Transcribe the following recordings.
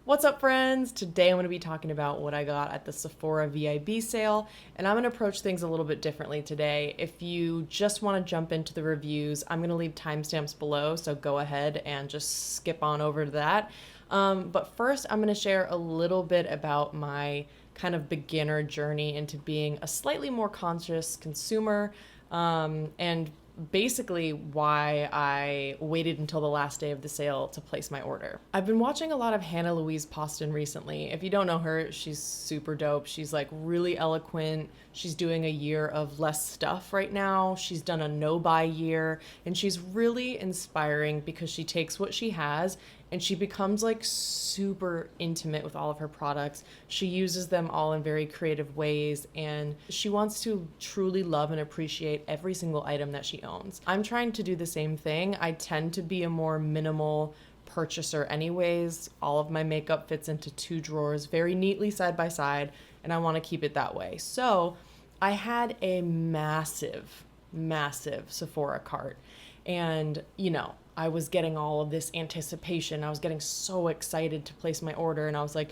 What's up, friends? Today I'm going to be talking about what I got at the Sephora VIB sale, and I'm going to approach things a little bit differently today. If you just want to jump into the reviews, I'm going to leave timestamps below, so go ahead and just skip on over to that. But first, I'm going to share a little bit about my kind of beginner journey into being a slightly more conscious consumer, and basically why I waited until the last day of the sale to place my order. I've been watching a lot of Hannah Louise Poston recently. If you don't know her, she's super dope. She's like really eloquent. She's doing a year of less stuff right now. She's done a no-buy year, and she's really inspiring because she takes what she has and she becomes like super intimate with all of her products. She uses them all in very creative ways, and she wants to truly love and appreciate every single item that she owns. I'm trying to do the same thing. I tend to be a more minimal purchaser anyways. All of my makeup fits into 2 drawers very neatly side by side, and I want to keep it that way. So I had a massive Sephora cart, and I was getting all of this anticipation. I was getting so excited to place my order, and I was like,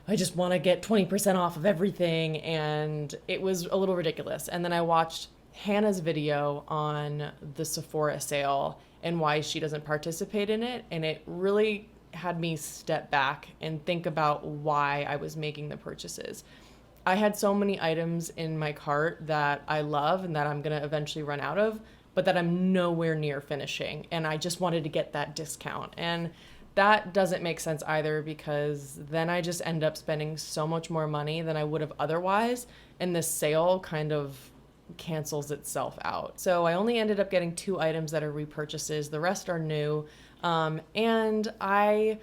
I just want to get 20% off of everything, and it was a little ridiculous. And then I watched Hannah's video on the Sephora sale and why she doesn't participate in it, and it really had me step back and think about why I was making the purchases. I had so many items in my cart that I love and that I'm going to eventually run out of, but that I'm nowhere near finishing, and I just wanted to get that discount. And that doesn't make sense either, because then I just end up spending so much more money than I would have otherwise, and the sale kind of cancels itself out. So I only ended up getting 2 items that are repurchases. The rest are new. And I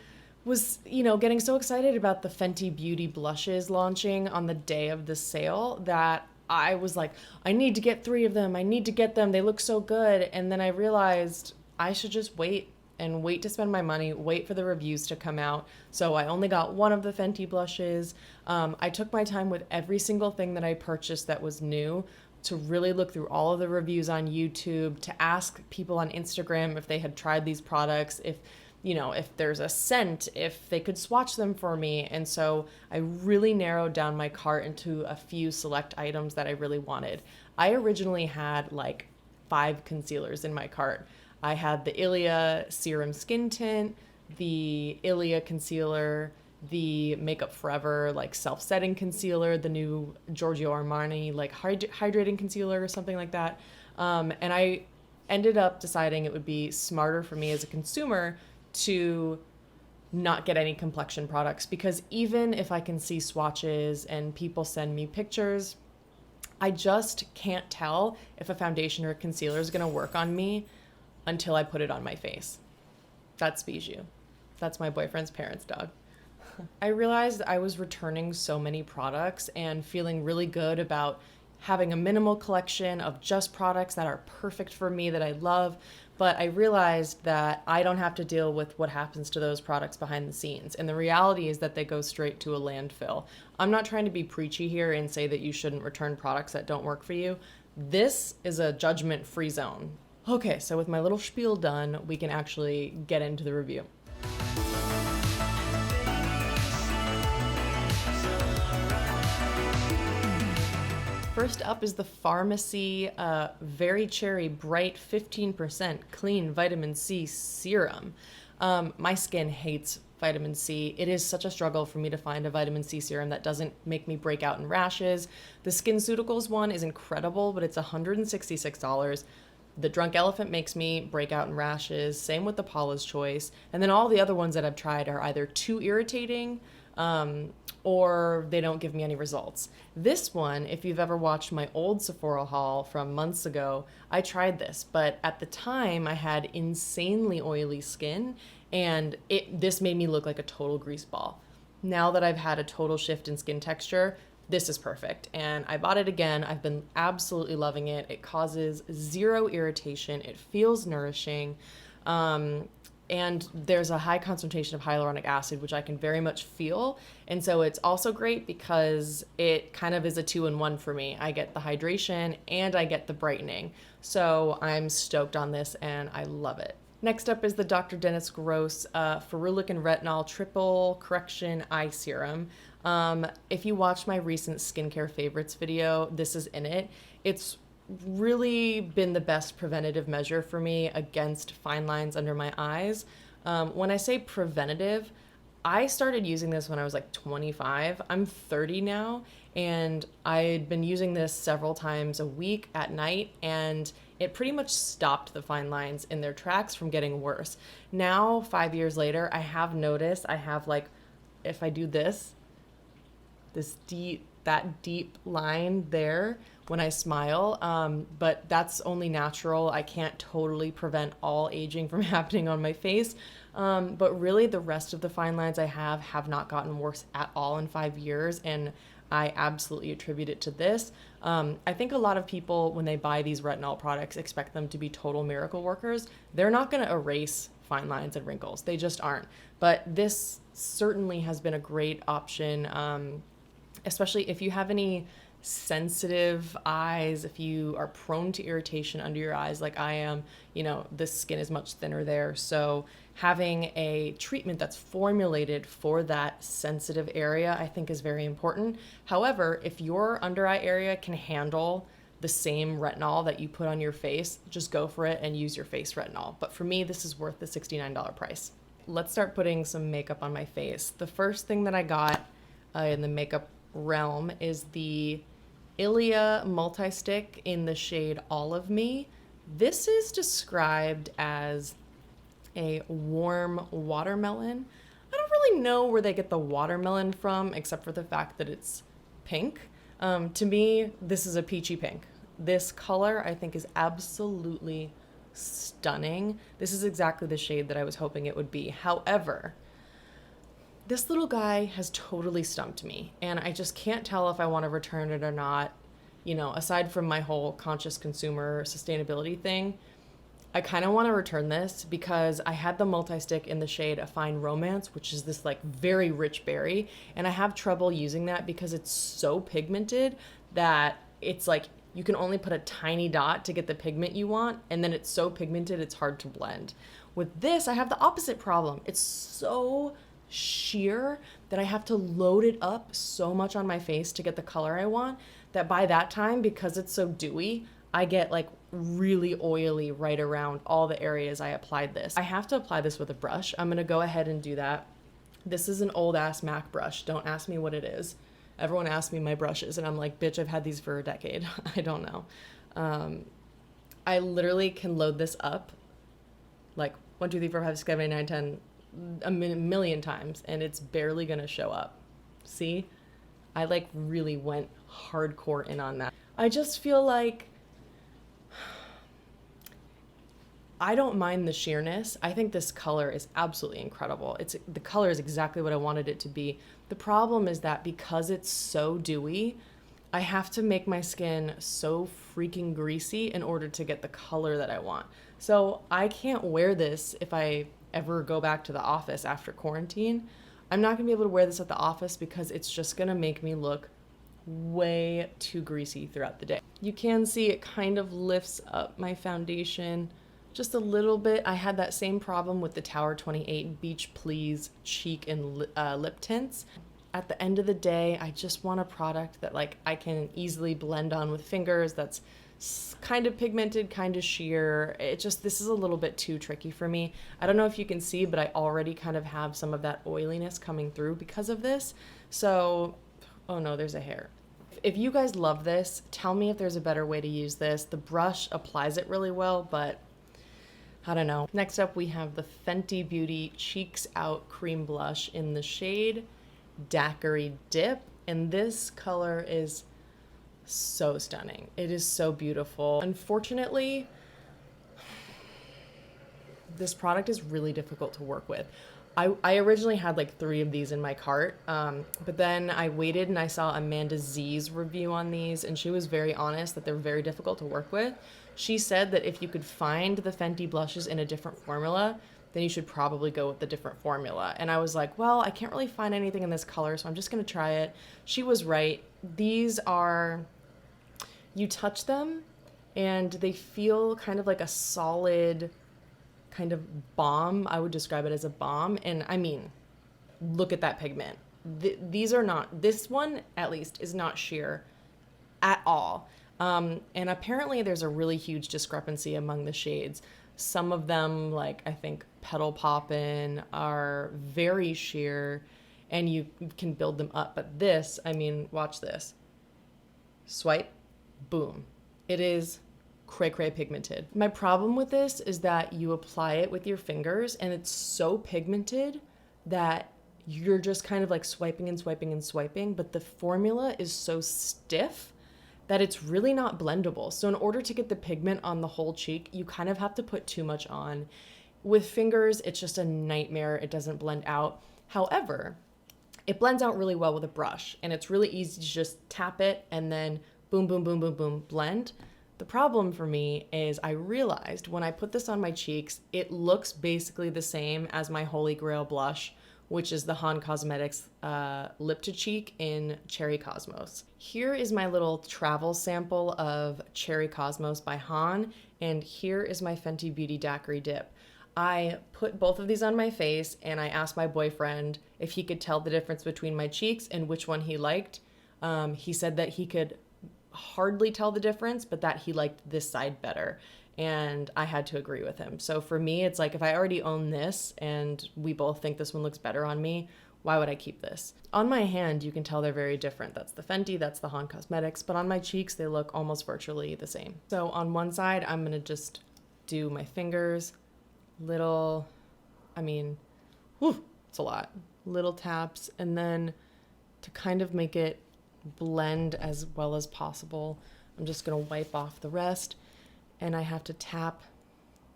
was, getting so excited about the Fenty Beauty blushes launching on the day of the sale that I was like, I need to get 3 of them. I need to get them. They look so good. And then I realized I should just wait to spend my money, wait for the reviews to come out. So I only got 1 of the Fenty blushes. I took my time with every single thing that I purchased that was new to really look through all of the reviews on YouTube, to ask people on Instagram if they had tried these products, if there's a scent, if they could swatch them for me. And so I really narrowed down my cart into a few select items that I really wanted. I originally had like 5 concealers in my cart. I had the Ilia Serum Skin Tint, the Ilia Concealer, the Makeup Forever like self-setting concealer, the new Giorgio Armani like hydrating concealer or something like that. And I ended up deciding it would be smarter for me as a consumer to not get any complexion products, because even if I can see swatches and people send me pictures, I just can't tell if a foundation or a concealer is going to work on me until I put it on my face. That's Bijou. That's my boyfriend's parents' dog. I realized I was returning so many products and feeling really good about having a minimal collection of just products that are perfect for me, that I love. But I realized that I don't have to deal with what happens to those products behind the scenes. And the reality is that they go straight to a landfill. I'm not trying to be preachy here and say that you shouldn't return products that don't work for you. This is a judgment-free zone. Okay, so with my little spiel done, we can actually get into the review. First up is the Farmacy Very Cherry Bright 15% Clean Vitamin C Serum. My skin hates vitamin C. It is such a struggle for me to find a vitamin C serum that doesn't make me break out in rashes. The SkinCeuticals one is incredible, but it's $166. The Drunk Elephant makes me break out in rashes. Same with the Paula's Choice. And then all the other ones that I've tried are either too irritating, or they don't give me any results. This one, if you've ever watched my old Sephora haul from months ago, I tried this, but at the time I had insanely oily skin, and this made me look like a total grease ball. Now that I've had a total shift in skin texture, this is perfect, and I bought it again. I've been absolutely loving it. It causes 0 irritation. It feels nourishing. And there's a high concentration of hyaluronic acid, which I can very much feel. And so it's also great because it kind of is a 2-in-1 for me. I get the hydration and I get the brightening. So I'm stoked on this and I love it. Next up is the Dr. Dennis Gross Ferulic and Retinol Triple Correction Eye Serum. If you watched my recent skincare favorites video, this is in it. It's really been the best preventative measure for me against fine lines under my eyes. When I say preventative, I started using this when I was like 25. I'm 30 now, and I'd been using this several times a week at night, and it pretty much stopped the fine lines in their tracks from getting worse. Now, 5 years later, I have noticed I have, like, if I do this deep line there when I smile, but that's only natural. I can't totally prevent all aging from happening on my face, but really the rest of the fine lines I have not gotten worse at all in 5 years, and I absolutely attribute it to this. I think a lot of people, when they buy these retinol products, expect them to be total miracle workers. They're not going to erase fine lines and wrinkles. They just aren't. But this certainly has been a great option, especially if you have any sensitive eyes, if you are prone to irritation under your eyes like I am, you know, the skin is much thinner there. So having a treatment that's formulated for that sensitive area, I think, is very important. However, if your under eye area can handle the same retinol that you put on your face, just go for it and use your face retinol. But for me, this is worth the $69 price. Let's start putting some makeup on my face. The first thing that I got in the makeup realm is the Ilia Multi-Stick in the shade All of Me. This is described as a warm watermelon. I don't really know where they get the watermelon from, except for the fact that it's pink. To me, this is a peachy pink. This color, I think, is absolutely stunning. This is exactly the shade that I was hoping it would be. However, this little guy has totally stumped me, and I just can't tell if I want to return it or not. You know, aside from my whole conscious consumer sustainability thing, I kind of want to return this because I had the multi-stick in the shade A Fine Romance, which is this like very rich berry, and I have trouble using that because it's so pigmented that it's like you can only put a tiny dot to get the pigment you want, and then it's so pigmented it's hard to blend. With this, I have the opposite problem. It's so sheer that I have to load it up so much on my face to get the color I want that by that time, because it's so dewy, I get like really oily right around all the areas I applied this. I have to apply this with a brush. I'm gonna go ahead and do that. This is an old ass MAC brush. Don't ask me what it is. Everyone asks me my brushes and I'm like, bitch, I've had these for a decade. I don't know. I literally can load this up like 1, 2, 3, 4, 5, 6, 7, 8, 9, 10 a million times and it's barely gonna show up. See? I like really went hardcore in on that. I just feel like I don't mind the sheerness. I think this color is absolutely incredible. The color is exactly what I wanted it to be. The problem is that because it's so dewy, I have to make my skin so freaking greasy in order to get the color that I want. So I can't wear this if I ever go back to the office after quarantine. I'm not gonna be able to wear this at the office because it's just gonna make me look way too greasy throughout the day. You can see it kind of lifts up my foundation just a little bit. I had that same problem with the Tower 28 Beach Please cheek and lip tints. At the end of the day, I just want a product that like I can easily blend on with fingers, that's kind of pigmented, kind of sheer. This is a little bit too tricky for me. I don't know if you can see, but I already kind of have some of that oiliness coming through because of this. So, oh no, there's a hair. If you guys love this, tell me if there's a better way to use this. The brush applies it really well, but I don't know. Next up, we have the Fenty Beauty Cheeks Out Cream Blush in the shade Daiquiri Dip, and this color is so stunning. It is so beautiful. Unfortunately, this product is really difficult to work with. I originally had like 3 of these in my cart, but then I waited and I saw Amanda Z's review on these, and she was very honest that they're very difficult to work with. She said that if you could find the Fenty blushes in a different formula, then you should probably go with the different formula. And I was like, well, I can't really find anything in this color, so I'm just gonna try it. She was right. These are, you touch them and they feel kind of like a solid kind of balm. I would describe it as a balm. And I mean, look at that pigment. These are not, this one at least is not sheer at all. And apparently there's a really huge discrepancy among the shades. Some of them, like I think Petal Poppin', are very sheer and you can build them up. But this, I mean, watch this. Swipe, boom. It is cray pigmented. My problem with this is that you apply it with your fingers and it's so pigmented that you're just kind of like swiping and swiping and swiping, but the formula is so stiff that it's really not blendable. So in order to get the pigment on the whole cheek, you kind of have to put too much on. With fingers, it's just a nightmare. It doesn't blend out. However, it blends out really well with a brush, and it's really easy to just tap it and then boom, boom, boom, boom, boom, blend. The problem for me is I realized when I put this on my cheeks, it looks basically the same as my Holy Grail blush, which is the Han Cosmetics Lip to Cheek in Cherry Cosmos. Here is my little travel sample of Cherry Cosmos by Han, and here is my Fenty Beauty Daiquiri Dip. I put both of these on my face, and I asked my boyfriend if he could tell the difference between my cheeks and which one he liked. He said that he could hardly tell the difference, but that he liked this side better. And I had to agree with him. So for me, it's like if I already own this and we both think this one looks better on me, why would I keep this? On my hand, you can tell they're very different. That's the Fenty, that's the Han Cosmetics, but on my cheeks, they look almost virtually the same. So on one side, I'm gonna just do my fingers, little, I mean, whew, it's a lot. Little taps, and then to kind of make it blend as well as possible, I'm just gonna wipe off the rest. And I have to tap.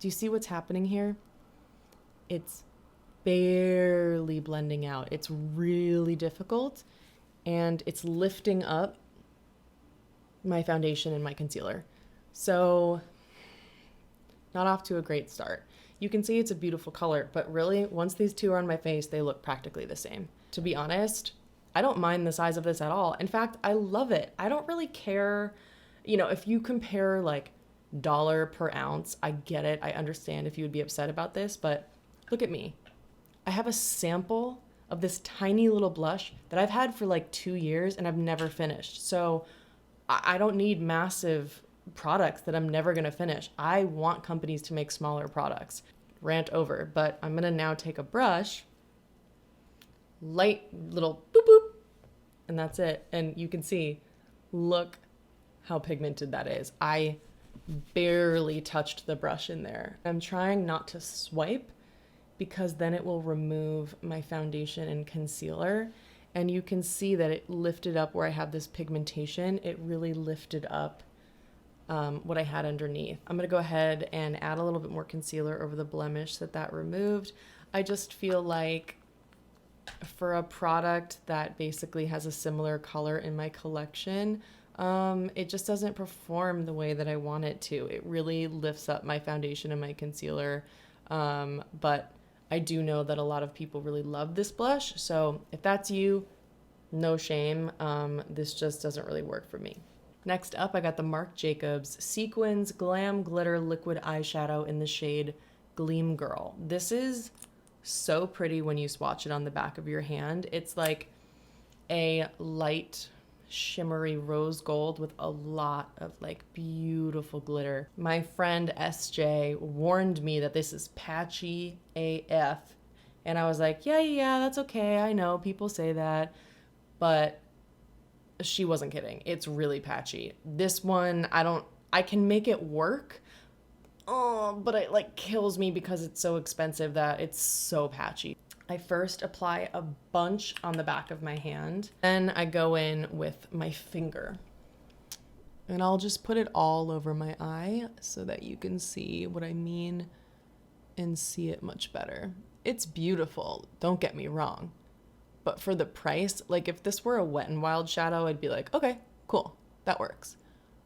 Do you see what's happening here? It's barely blending out. It's really difficult, and it's lifting up my foundation and my concealer. So not off to a great start. You can see it's a beautiful color, but really once these two are on my face, they look practically the same. To be honest, I don't mind the size of this at all. In fact, I love it. I don't really care, you know, if you compare like dollar per ounce, I get it. I understand if you would be upset about this, but look at me. I have a sample of this tiny little blush that I've had for like 2 years and I've never finished. So I don't need massive products that I'm never gonna finish. I want companies to make smaller products. Rant over, but I'm gonna now take a brush, light little boop boop, and that's it. And you can see, look how pigmented that is. I barely touched the brush in there. I'm trying not to swipe because then it will remove my foundation and concealer. And you can see that it lifted up where I have this pigmentation. It really lifted up what I had underneath. I'm gonna go ahead and add a little bit more concealer over the blemish that removed. I just feel like for a product that basically has a similar color in my collection, it just doesn't perform the way that I want it to. It really lifts up my foundation and my concealer, but I do know that a lot of people really love this blush, so if that's you, no shame. This just doesn't really work for me. Next up, I got the Marc Jacobs See-Quins Glam Glitter Liquid Eyeshadow in the shade Gleam Girl. This is so pretty when you swatch it on the back of your hand. It's like a light shimmery rose gold with a lot of like beautiful glitter. My friend SJ warned me that this is patchy AF, and I was like, yeah, that's okay. I know people say that, but she wasn't kidding. It's really patchy. This one, I can make it work, but it like kills me because it's so expensive that it's so patchy. I first apply a bunch on the back of my hand. Then I go in with my finger. And I'll just put it all over my eye so that you can see what I mean and see it much better. It's beautiful, don't get me wrong. But for the price, like if this were a Wet n Wild shadow, I'd be like, okay, cool, that works.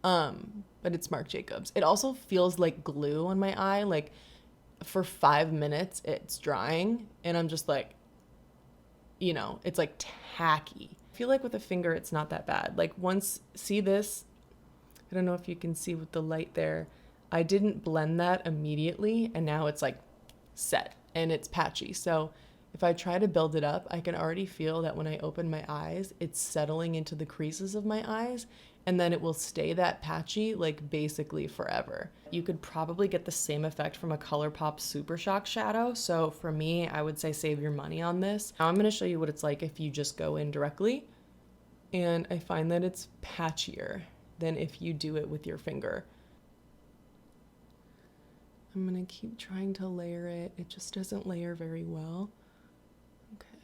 But it's Marc Jacobs. It also feels like glue on my eye, like for 5 minutes it's drying and I'm just like, you know, it's like tacky. I feel like with a finger it's not that bad. Like once, see this? I don't know if you can see with the light there. I didn't blend that immediately and now it's like set and it's patchy. So if I try to build it up, I can already feel that when I open my eyes, it's settling into the creases of my eyes, and then it will stay that patchy like basically forever. You could probably get the same effect from a ColourPop Super Shock shadow. So for me, I would say save your money on this. Now I'm gonna show you what it's like if you just go in directly, and I find that it's patchier than if you do it with your finger. I'm gonna keep trying to layer it. It just doesn't layer very well. Okay.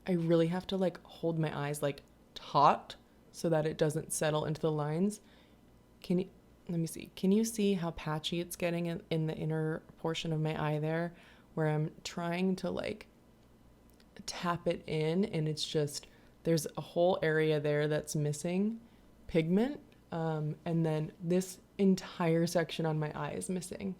I really have to like hold my eyes like taut so that it doesn't settle into the lines. Let me see. Can you see how patchy it's getting in the inner portion of my eye there, where I'm trying to like tap it in, and it's just, there's a whole area there that's missing pigment. And then this entire section on my eye is missing.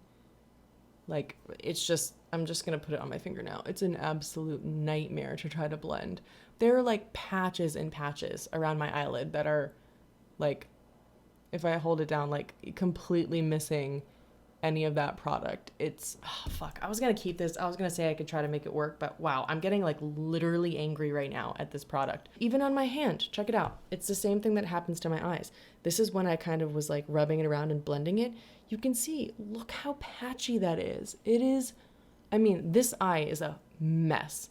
Like, it's just, I'm just gonna put it on my finger now. It's an absolute nightmare to try to blend. There are like patches and patches around my eyelid that are like, if I hold it down, like completely missing any of that product. It's, oh, fuck. I was gonna keep this. I was gonna say I could try to make it work, but wow, I'm getting like literally angry right now at this product. Even on my hand, check it out. It's the same thing that happens to my eyes. This is when I kind of was like rubbing it around and blending it. You can see, look how patchy that is. It is, I mean, this eye is a mess.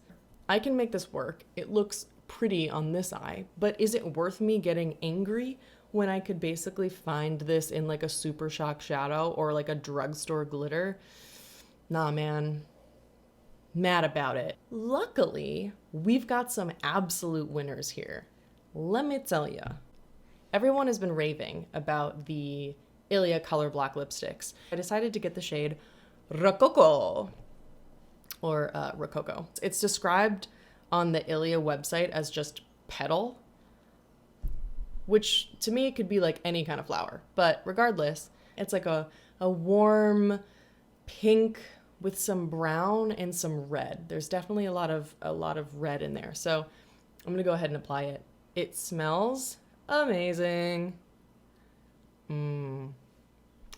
I can make this work. It looks pretty on this eye, but is it worth me getting angry when I could basically find this in like a Super Shock shadow or like a drugstore glitter? Nah, man. Mad about it. Luckily, we've got some absolute winners here. Let me tell ya. Everyone has been raving about the Ilia Color Block lipsticks. I decided to get the shade Rococco, or Rococco. It's described on the Ilia website as just petal, which to me it could be like any kind of flower, but regardless, it's like a warm pink with some brown and some red. There's definitely a lot of red in there. So I'm gonna go ahead and apply it. It smells amazing.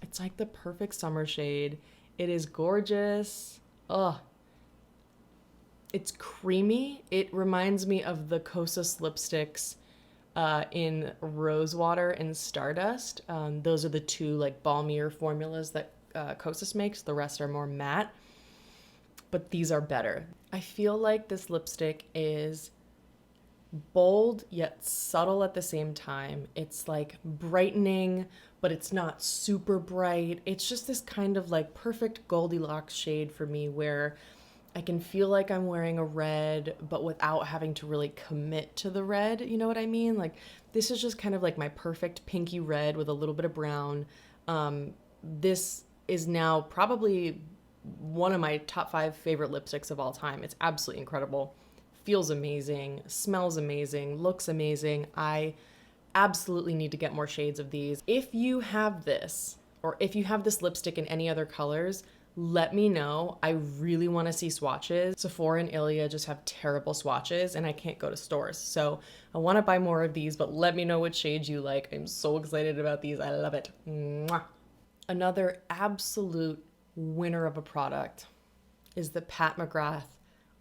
It's like the perfect summer shade. It is gorgeous. Ugh. It's creamy. It reminds me of the Kosas lipsticks in Rosewater and Stardust. Those are the two like balmier formulas that Kosas makes. The rest are more matte, but these are better. I feel like this lipstick is bold yet subtle at the same time. It's like brightening, but it's not super bright. It's just this kind of like perfect Goldilocks shade for me, where I can feel like I'm wearing a red, but without having to really commit to the red. You know what I mean? Like, this is just kind of like my perfect pinky red with a little bit of brown. This is now probably one of my top 5 favorite lipsticks of all time. It's absolutely incredible. Feels amazing, smells amazing, looks amazing. I absolutely need to get more shades of these. If you have this, or if you have this lipstick in any other colors, let me know. I really want to see swatches. Sephora and Ilia just have terrible swatches, and I can't go to stores. So I want to buy more of these, but let me know what shades you like. I'm so excited about these. I love it. Mwah. Another absolute winner of a product is the Pat McGrath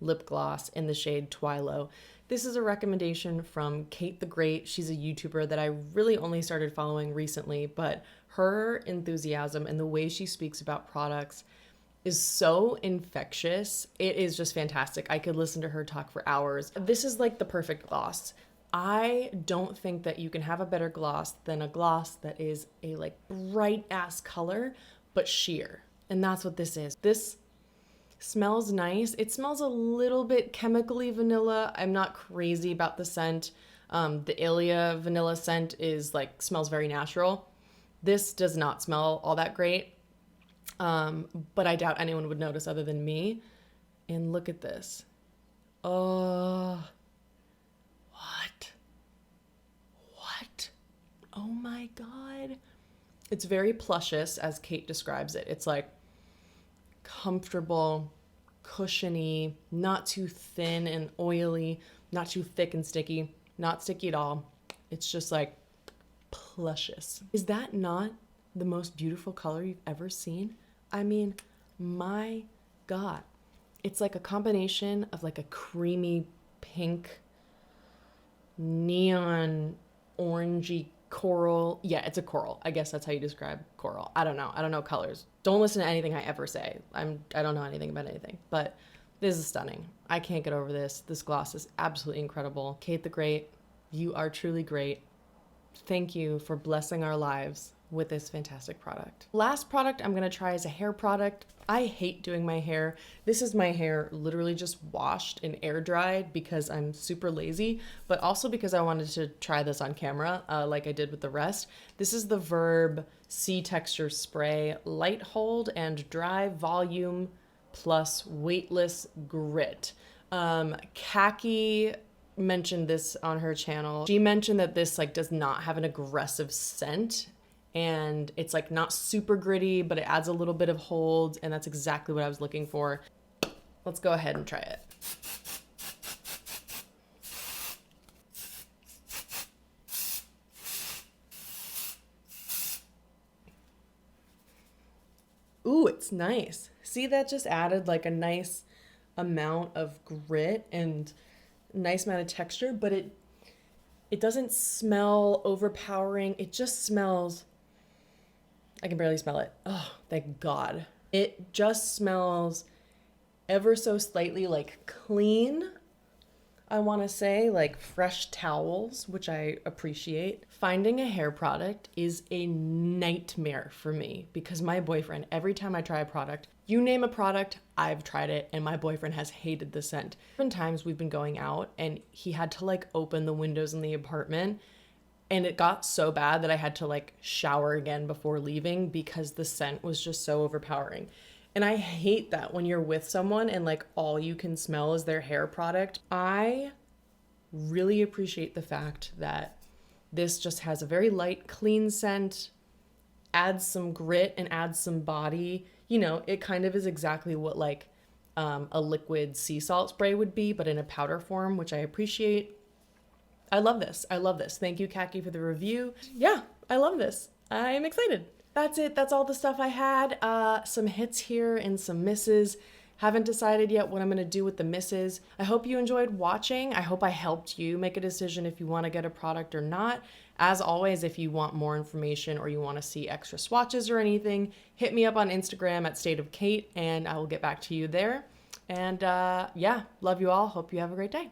lip gloss in the shade Twilo. This is a recommendation from Kate the Great. She's a YouTuber that I really only started following recently, but her enthusiasm and the way she speaks about products is so infectious. It is just fantastic. I could listen to her talk for hours. This is like the perfect gloss. I don't think that you can have a better gloss than a gloss that is a like bright ass color, but sheer. And that's what this is. This smells nice. It smells a little bit chemically vanilla. I'm not crazy about the scent. The Ilia vanilla scent is like, smells very natural. This does not smell all that great. But I doubt anyone would notice other than me. And look at this. Oh, what? Oh my God. It's very plushious, as Kate describes it. It's like comfortable, cushiony, not too thin and oily, not too thick and sticky, not sticky at all. It's just like plushious. Is that not the most beautiful color you've ever seen? I mean, my got. It's like a combination of like a creamy pink, neon orangey coral. Yeah, it's a coral. I guess that's how you describe coral. I don't know. I don't know colors. Don't listen to anything I ever say. I don't know anything about anything. But this is stunning. I can't get over this. This gloss is absolutely incredible. Kate the Great, you are truly great. Thank you for blessing our lives with this fantastic product. Last product I'm gonna try is a hair product. I hate doing my hair. This is my hair literally just washed and air dried because I'm super lazy, but also because I wanted to try this on camera like I did with the rest. This is the Verb C Texture Spray Light Hold and Dry Volume Plus Weightless Grit. Khaki mentioned this on her channel. She mentioned that this like does not have an aggressive scent, and it's like not super gritty, but it adds a little bit of hold, and that's exactly what I was looking for. Let's go ahead and try it. Ooh, it's nice. See, that just added like a nice amount of grit and nice amount of texture, but it doesn't smell overpowering. It just smells, I can barely smell it. Oh, thank God. It just smells ever so slightly like clean. I want to say like fresh towels, which I appreciate. Finding a hair product is a nightmare for me because my boyfriend, every time I try a product, you name a product, I've tried it, and my boyfriend has hated the scent. Times we've been going out and he had to like open the windows in the apartment, and it got so bad that I had to like shower again before leaving because the scent was just so overpowering. And I hate that when you're with someone and like all you can smell is their hair product. I really appreciate the fact that this just has a very light, clean scent, adds some grit and adds some body. You know, it kind of is exactly what like a liquid sea salt spray would be, but in a powder form, which I appreciate. I love this. I love this. Thank you, Khaki, for the review. Yeah, I love this. I'm excited. That's it. That's all the stuff I had. Some hits here and some misses. Haven't decided yet what I'm going to do with the misses. I hope you enjoyed watching. I hope I helped you make a decision if you want to get a product or not. As always, if you want more information or you want to see extra swatches or anything, hit me up on Instagram at stateofkate and I will get back to you there. And yeah, love you all. Hope you have a great day.